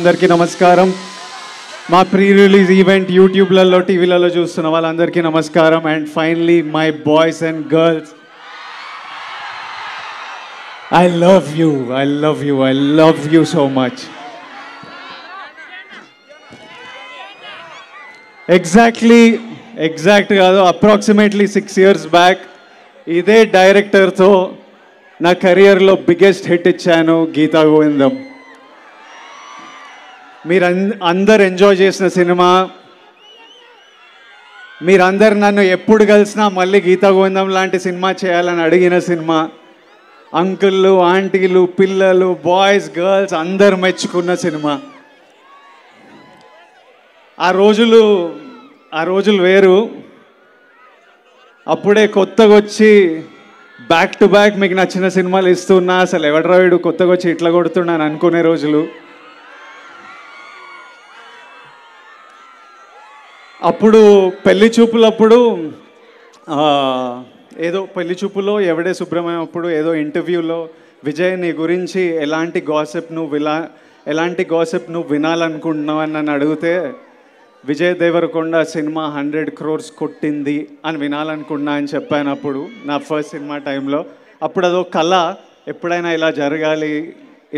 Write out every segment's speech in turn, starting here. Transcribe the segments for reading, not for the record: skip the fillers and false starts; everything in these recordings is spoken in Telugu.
అందరికీ నమస్కారం. మా ప్రీ రిలీజ్ ఈవెంట్ యూట్యూబ్లలో టీవీలలో చూస్తున్న వాళ్ళందరికీ నమస్కారం. And finally my boys and girls, I love you, I love you, I love you so much. Exact కాదు, అప్రాక్సిమేట్లీ 6 years బ్యాక్ ఇదే డైరెక్టర్తో నా కెరియర్లో బిగ్గెస్ట్ హిట్ ఇచ్చాను, గీతా గోవిందం. మీరు అందరు ఎంజాయ్ చేసిన సినిమా, మీరందరు నన్ను ఎప్పుడు కలిసినా మళ్ళీ గీతా గోవిందం లాంటి సినిమా చేయాలని అడిగిన సినిమా. అంకుళ్ళు, ఆంటీలు, పిల్లలు, బాయ్స్, గర్ల్స్ అందరు మెచ్చుకున్న సినిమా. ఆ రోజులు వేరు. అప్పుడే కొత్తగా వచ్చి బ్యాక్ టు బ్యాక్ మీకు నచ్చిన సినిమాలు ఇస్తున్నా, అసలు ఎవడరా వీడు కొత్తగా వచ్చి ఇట్లా కొడుతున్నాను అనుకునే రోజులు. అప్పుడు పెళ్లి చూపులప్పుడు ఏదో పెళ్లి చూపులో ఎవడే సుబ్రహ్మణ్యం అప్పుడు ఏదో ఇంటర్వ్యూలో విజయ్ నీ గురించి ఎలాంటి గాసిప్ నువ్వు వినాలనుకుంటున్నావు అని నన్ను అడిగితే, విజయ్ దేవరకొండ సినిమా 100 crores కొట్టింది అని వినాలనుకున్నా అని చెప్పాను అప్పుడు నా ఫస్ట్ సినిమా టైంలో. అప్పుడు అదో కళ, ఎప్పుడైనా ఇలా జరగాలి,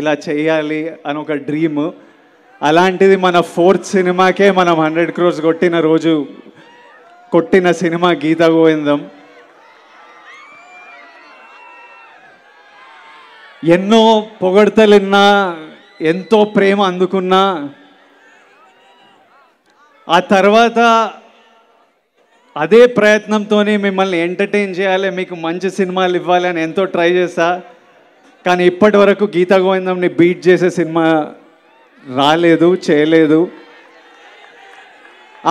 ఇలా చేయాలి అని ఒక డ్రీమ్. అలాంటిది మన 4th సినిమాకే మనం 100 crores కొట్టిన సినిమా గీతా గోవిందం. ఎన్నో పొగడ్తలున్నా, ఎంతో ప్రేమ అందుకున్నా, ఆ తర్వాత అదే ప్రయత్నంతోనే మిమ్మల్ని ఎంటర్టైన్ చేయాలి, మీకు మంచి సినిమాలు ఇవ్వాలి అని ఎంతో ట్రై చేశా. కానీ ఇప్పటి వరకు గీతా గోవిందంని బీట్ చేసే సినిమా రాలేదు, చేయలేదు.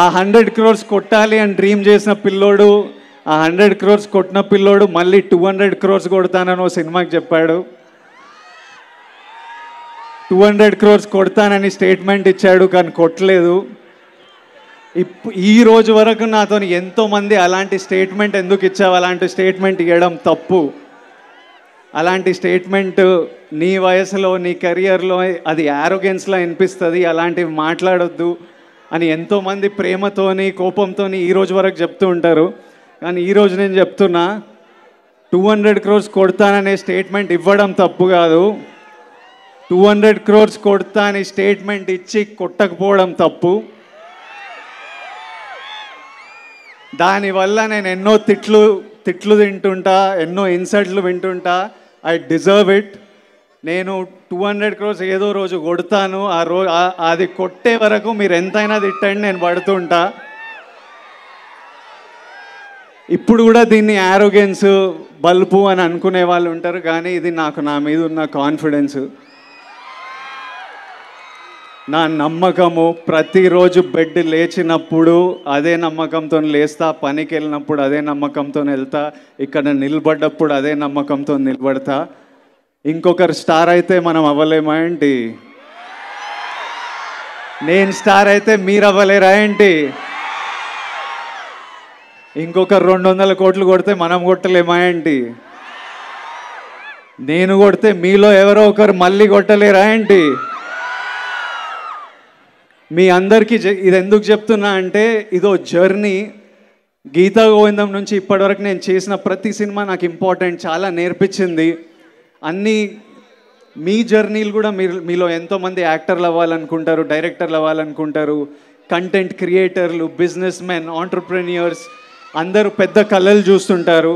ఆ 100 crores కొట్టాలి అని డ్రీమ్ చేసిన పిల్లోడు, ఆ 100 crores కొట్టిన పిల్లోడు మళ్ళీ 200 crores కొడతానని ఓ సినిమాకి చెప్పాడు. 200 crores కొడతానని స్టేట్మెంట్ ఇచ్చాడు, కానీ కొట్టలేదు. ఈ రోజు వరకు నాతో ఎంతోమంది అలాంటి స్టేట్మెంట్ ఎందుకు ఇచ్చావు, అలాంటి స్టేట్మెంట్ ఇవ్వడం తప్పు, అలాంటి స్టేట్మెంట్ నీ వయసులో నీ కెరియర్లో అది యారోగెన్స్లా అనిపిస్తుంది, అలాంటివి మాట్లాడొద్దు అని ఎంతోమంది ప్రేమతోని కోపంతోని ఈ రోజు వరకు చెప్తూ ఉంటారు. కానీ ఈరోజు నేను చెప్తున్నా, 200 crores కొడతాననే స్టేట్మెంట్ ఇవ్వడం తప్పు కాదు, 200 crores కొడతా అని స్టేట్మెంట్ ఇచ్చి కొట్టకపోవడం తప్పు. దానివల్ల నేను ఎన్నో తిట్లు తింటుంటా, ఎన్నో ఇన్సల్ట్లు వింటుంటా. I deserve it. నేను 200 crores ఏదో రోజు కొడతాను. అది కొట్టే వరకు మీరు ఎంతైనా తిట్టండి, నేను పడుతుంటా. ఇప్పుడు కూడా దీన్ని యారోగెన్స్, బల్బు అని అనుకునే వాళ్ళు ఉంటారు, కానీ ఇది నా మీద ఉన్న కాన్ఫిడెన్స్, నా నమ్మకము. ప్రతిరోజు బెడ్ లేచినప్పుడు అదే నమ్మకంతో లేస్తా, పనికి వెళ్ళినప్పుడు అదే నమ్మకంతో వెళ్తా, ఇక్కడ నిలబడ్డప్పుడు అదే నమ్మకంతో నిలబడతా. ఇంకొకరు స్టార్ అయితే మనం అవ్వలేమా ఏంటి? నేను స్టార్ అయితే మీరు అవ్వలేరా ఏంటి? ఇంకొకరు 200 కోట్లు కొడితే మనం కొట్టలేమా ఏంటి? నేను కొడితే మీలో ఎవరో ఒకరు మళ్ళీ కొట్టలేరా ఏంటి? మీ అందరికీ ఇది ఎందుకు చెప్తున్నా అంటే, ఇదో జర్నీ. గీతా గోవిందం నుంచి ఇప్పటివరకు నేను చేసిన ప్రతి సినిమా నాకు ఇంపార్టెంట్, చాలా నేర్పించింది. అన్నీ మీ జర్నీలు కూడా మీలో ఎంతోమంది యాక్టర్లు అవ్వాలనుకుంటారు, డైరెక్టర్లు అవ్వాలనుకుంటారు, కంటెంట్ క్రియేటర్లు, బిజినెస్ మెన్, ఆంటర్ప్రెన్యూర్స్ అందరూ పెద్ద కళలు చూస్తుంటారు.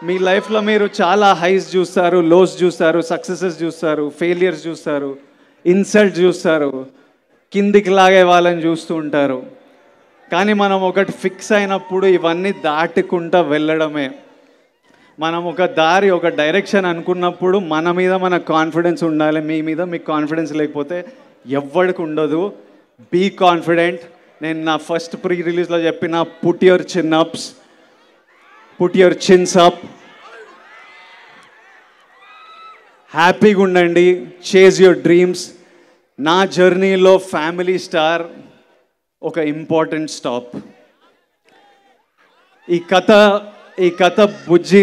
మీ లైఫ్లో మీరు చాలా హైస్ చూస్తారు, లోస్ చూస్తారు, సక్సెసెస్ చూస్తారు, ఫెయిలియర్స్ చూస్తారు, ఇన్సల్ట్ చూస్తారు, కిందికి లాగే వాళ్ళని చూస్తూ ఉంటారు. కానీ మనం ఒకటి ఫిక్స్ అయినప్పుడు ఇవన్నీ దాటుకుంటూ వెళ్ళడమే. మనం ఒక దారి, ఒక డైరెక్షన్ అనుకున్నప్పుడు మన మీద మన కాన్ఫిడెన్స్ ఉండాలి. మీ మీద మీకు కాన్ఫిడెన్స్ లేకపోతే ఎవ్వడికి ఉండదు. Be confident. నేను నా ఫస్ట్ ప్రీ రిలీజ్లో చెప్పిన పుట్ యువర్ చిన్స్ అప్, హ్యాపీగా ఉండండి, చేజ్ యువర్ డ్రీమ్స్. నా జర్నీలో ఫ్యామిలీ స్టార్ ఒక ఇంపార్టెంట్ స్టాప్. ఈ కథ బుజ్జి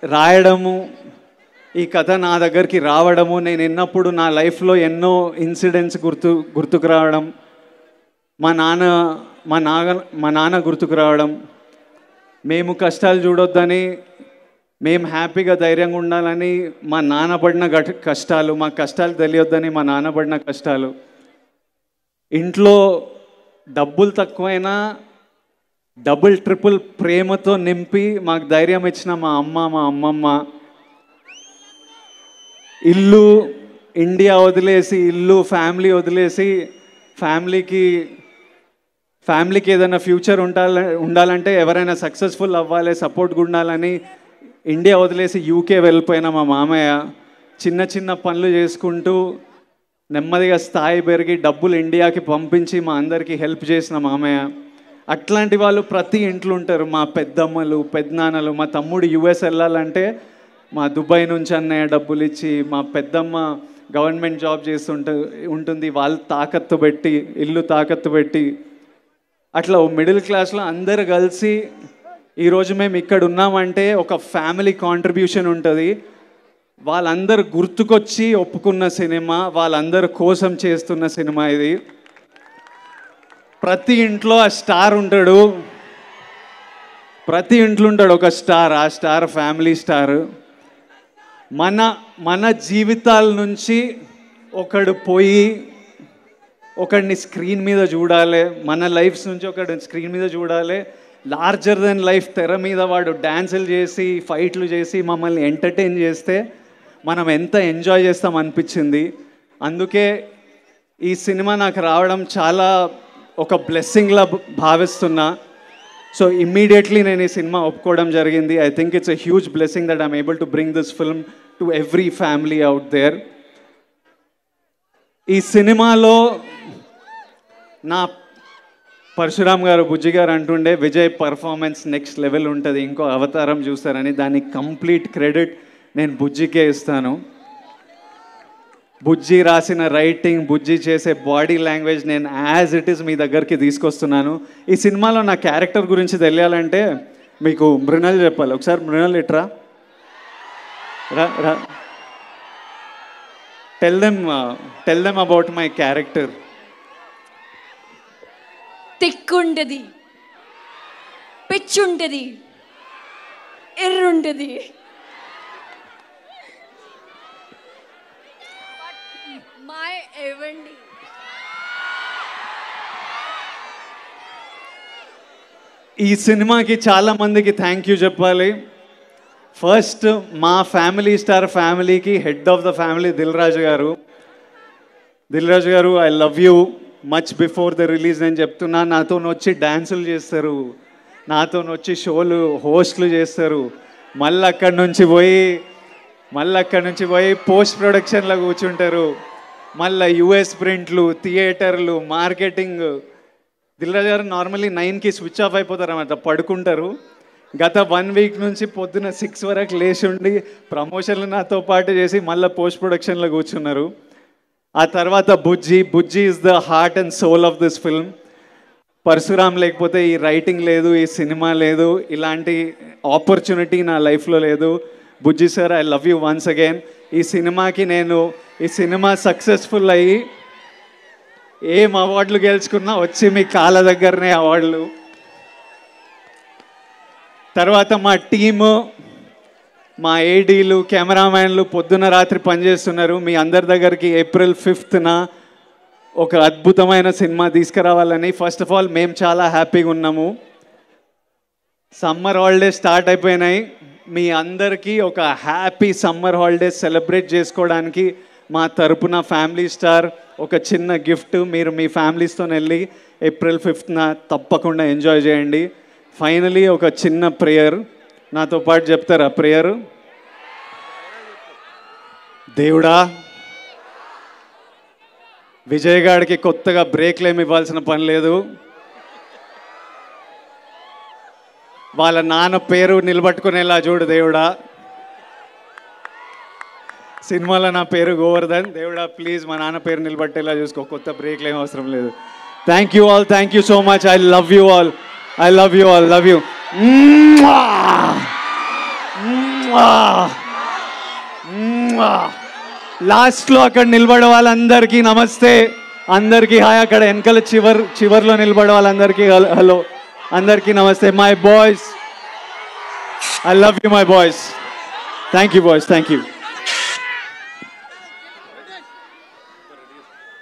రాయడము, ఈ కథ నా దగ్గరికి రావడము, నేను విన్నప్పుడు నా లైఫ్లో ఎన్నో ఇన్సిడెంట్స్ గుర్తుకు రావడం, మా నాన్న గుర్తుకు రావడం, మేము కష్టాలు చూడొద్దని, మేము హ్యాపీగా ధైర్యంగా ఉండాలని మా నాన్న పడిన కష్టాలు, మా కష్టాలు తెలియొద్దని మా నాన్న పడిన కష్టాలు, ఇంట్లో డబ్బులు తక్కువైనా డబుల్ ట్రిపుల్ ప్రేమతో నింపి మాకు ధైర్యం ఇచ్చిన మా అమ్మమ్మ, ఇల్లు ఇండియా వదిలేసి, ఇల్లు ఫ్యామిలీ వదిలేసి, ఫ్యామిలీకి ఏదైనా ఫ్యూచర్ ఉండాలంటే, ఎవరైనా సక్సెస్ఫుల్ అవ్వాలి, సపోర్ట్గా ఉండాలని ఇండియా వదిలేసి యూకే వెళ్ళిపోయిన మా మామయ్య చిన్న చిన్న పనులు చేసుకుంటూ నెమ్మదిగా స్థాయి పెరిగి డబ్బులు ఇండియాకి పంపించి మా అందరికీ హెల్ప్ చేసిన మామయ్య. అట్లాంటి వాళ్ళు ప్రతి ఇంట్లో ఉంటారు. మా పెద్దమ్మలు, పెద్దనాన్నలు, మా తమ్ముడు యుఎస్ వెళ్ళాలంటే మా దుబాయ్ నుంచి అన్నయ్య డబ్బులు ఇచ్చి, మా పెద్దమ్మ గవర్నమెంట్ జాబ్ ఉంటుంది, వాళ్ళు తాకత్తు పెట్టి, ఇల్లు తాకత్తు పెట్టి, అట్లా మిడిల్ క్లాస్లో అందరు కలిసి ఈరోజు మేము ఇక్కడ ఉన్నామంటే ఒక ఫ్యామిలీ కాంట్రిబ్యూషన్ ఉంటుంది. వాళ్ళందరూ గుర్తుకొచ్చి ఒప్పుకున్న సినిమా, వాళ్ళందరి కోసం చేస్తున్న సినిమా ఇది. ప్రతి ఇంట్లో ఆ స్టార్ ఉంటాడు, ప్రతి ఇంట్లో ఉంటాడు ఒక స్టార్. ఆ స్టార్ ఫ్యామిలీ స్టార్. మన జీవితాల నుంచి ఒకడు పోయి ఒకడిని స్క్రీన్ మీద చూడాలి, మన లైఫ్స్ నుంచి ఒకడిని స్క్రీన్ మీద చూడాలి. లార్జర్ దెన్ లైఫ్ తెర మీద వాడు డ్యాన్సులు చేసి, ఫైట్లు చేసి మమ్మల్ని ఎంటర్టైన్ చేస్తే మనం ఎంత ఎంజాయ్ చేస్తాం అనిపించింది. అందుకే ఈ సినిమా నాకు రావడం చాలా ఒక బ్లెస్సింగ్లా భావిస్తున్నా. సో ఇమ్మీడియట్లీ నేను ఈ సినిమా ఒప్పుకోవడం జరిగింది. I think it's a huge blessing that I'm able to bring this film to every family out there. ఈ సినిమాలో నా పరశురామ్ గారు, బుజ్జి గారు అంటుండే విజయ్ పర్ఫార్మెన్స్ నెక్స్ట్ లెవెల్ ఉంటుంది, ఇంకో అవతారం చూస్తారని. దానికి కంప్లీట్ క్రెడిట్ నేను బుజ్జికే ఇస్తాను. బుజ్జి రాసిన రైటింగ్, బుజ్జి చేసే బాడీ లాంగ్వేజ్ నేను యాజ్ ఇట్ ఈస్ మీ దగ్గరికి తీసుకొస్తున్నాను. ఈ సినిమాలో నా క్యారెక్టర్ గురించి తెలియాలంటే మీకు మృణల్ చెప్పాలి. ఒకసారి మృణల్ ఇట్రా, రా. Tell them about my character. తిక్కుంటది, పిచ్చుంటది, ఎర్రుంటది, ఈ సినిమాకి చాలా మందికి థ్యాంక్ యూ చెప్పాలి. ఫస్ట్ మా ఫ్యామిలీ స్టార్ ఫ్యామిలీకి head of the family Dil Raju గారు, I love you. Much before the release నేను చెప్తున్నా. నాతో వచ్చి డ్యాన్సులు చేస్తారు, నాతో వచ్చి షోలు హోస్ట్లు చేస్తారు, మళ్ళీ అక్కడి నుంచి పోయి పోస్ట్ ప్రొడక్షన్లో కూర్చుంటారు, మళ్ళీ యుఎస్ ప్రింట్లు, థియేటర్లు, మార్కెటింగ్. దిల్రాజు గారు నార్మల్లీ 9కి స్విచ్ ఆఫ్ అయిపోతారు అన్నమాట, పడుకుంటారు. గత 1 వీక్ నుంచి పొద్దున 6 వరకు లేచి ఉండి ప్రమోషన్లు నాతో పాటు చేసి మళ్ళీ పోస్ట్ ప్రొడక్షన్లో కూర్చున్నారు. ఆ తర్వాత Bujji is the heart and soul of this film. Parashuram లేకపోతే ఈ రైటింగ్ లేదు, ఈ సినిమా లేదు, ఇలాంటి ఆపర్చునిటీ నా లైఫ్లో లేదు. Bujji sir, I love you once again. ఈ సినిమా సక్సెస్ఫుల్ అయ్యి ఏం అవార్డులు గెలుచుకున్నా వచ్చి మీ కాళ్ళ దగ్గరనే అవార్డులు. తర్వాత మా టీము, మా ఏడీలు, కెమెరామ్యాన్లు పొద్దున రాత్రి పనిచేస్తున్నారు. మీ అందరి దగ్గరికి April 5th ఒక అద్భుతమైన సినిమా తీసుకురావాలని. ఫస్ట్ ఆఫ్ ఆల్ మేము చాలా హ్యాపీగా ఉన్నాము. సమ్మర్ హాలిడేస్ స్టార్ట్ అయిపోయినాయి. మీ అందరికీ ఒక హ్యాపీ సమ్మర్ హాలిడేస్ సెలబ్రేట్ చేసుకోవడానికి మా తరపున ఫ్యామిలీ స్టార్ ఒక చిన్న గిఫ్ట్. మీరు మీ ఫ్యామిలీస్తో వెళ్ళి April 5th తప్పకుండా ఎంజాయ్ చేయండి. ఫైనలీ ఒక చిన్న ప్రేయర్ నాతో పాటు చెప్తారా? ప్రేయర్. దేవుడా, విజయ్ గాడికి కొత్తగా బ్రేక్లు ఏమి ఇవ్వాల్సిన పని లేదు. వాళ్ళ నాన్న పేరు నిలబట్టుకునేలా చూడు దేవుడా. సినిమాలో నా పేరు గోవర్ధన్. దేవుడా ప్లీజ్ మా నాన్న పేరు నిలబట్టేలా చూసుకో. కొత్త బ్రేక్లు ఏం అవసరం లేదు. Thank you all, thank you so much. I love you all, I love you all, love you. లాస్ట్లో అక్కడ నిలబడే వాళ్ళందరికీ నమస్తే, అందరికీ హాయ్, అక్కడ వెనకాల చివర్లో నిలబడే వాళ్ళందరికీ హలో, అందరికీ నమస్తే. My boys, I love you my boys. Thank you boys, thank you.